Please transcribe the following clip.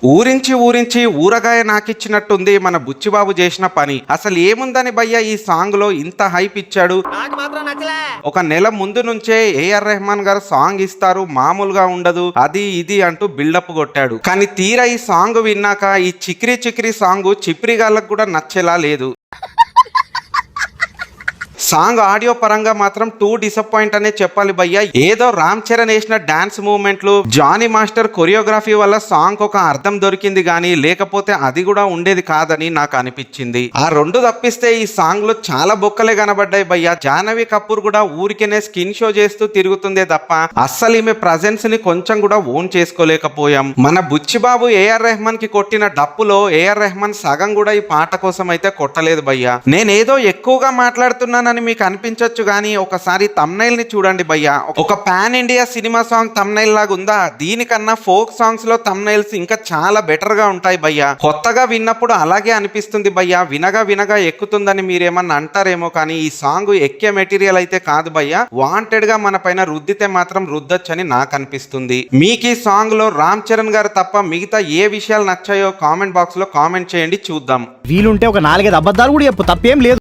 ఊరించి ఊరించి ఊరగాయ నాకిచ్చినట్టుంది మన బుచ్చిబాబు చేసిన పని. అసలు ఏముందని భయ్యా ఈ సాంగ్ లో ఇంత హైప్ ఇచ్చాడు. ఒక నెల ముందు నుంచే ఏఆర్ రెహమాన్ గారు సాంగ్ ఇస్తారు, మామూలుగా ఉండదు, అది ఇది అంటూ బిల్డప్ కొట్టాడు. కానీ తీరా ఈ సాంగ్ విన్నాక ఈ చిక్రీ చిక్రీ సాంగ్ చిప్రిగాళ్ళకు కూడా నచ్చేలా లేదు. సాంగ్ ఆడియో పరంగా మాత్రం టూ డిసప్పాయింట్ అనే చెప్పాలి భయ్యా. ఏదో రామ్ చరణ్ వేసిన డాన్స్ మూవ్మెంట్లు, జానీ మాస్టర్ కొరియోగ్రఫీ వల్ల సాంగ్ ఒక అర్థం దొరికింది గానీ లేకపోతే అది కూడా ఉండేది కాదని నాకు అనిపించింది. ఆ రెండు తప్పిస్తే ఈ సాంగ్ లో చాలా బొక్కలే కనబడ్డాయి భయ్యా. జాహ్నవి కపూర్ కూడా ఊరికేనే స్కిన్ షో చేస్తూ తిరుగుతుందే తప్ప అస్సలు ఈమె ప్రజెన్స్ ని కొంచెం కూడా ఓన్ చేసుకోలేకపోయాం. మన బుచ్చిబాబు ఏఆర్ రెహమాన్ కి కొట్టిన డప్పులో ఏఆర్ రెహమాన్ సగం కూడా ఈ పాట కోసం అయితే కొట్టలేదు భయ్యా. నేనేదో ఎక్కువగా మాట్లాడుతున్నానని మీకు అనిపించవచ్చు కానీ ఒకసారి తమ్నైల్ ని చూడండి భయ్యా. ఒక pan India cinema song thumbnail లాగా ఉందా? దీనికన్నా ఫోక్ సాంగ్స్ లో తమ్నైల్స్ ఇంకా చాలా బెటర్ గా ఉంటాయి భయ్యా. కొత్తగా విన్నప్పుడు అలాగే అనిపిస్తుంది భయ్యా. వినగా వినగా ఎక్కుతుందని మీరేమన్నా అంటారేమో కానీ ఈ సాంగ్ ఎక్కే మెటీరియల్ అయితే కాదు భయ్యా. వాంటెడ్ గా మన పైన రుద్దితే మాత్రం రుద్దొచ్చని నాకు అనిపిస్తుంది. మీకు ఈ సాంగ్ లో రామ్ చరణ్ గారు తప్ప మిగతా ఏ విషయాలు నచ్చాయో కామెంట్ బాక్స్ లో కామెంట్ చేయండి, చూద్దాం. వీలుంటే ఒక 4-5 అబద్ధాలు కూడా చెప్పు, తప్పేం లేదు.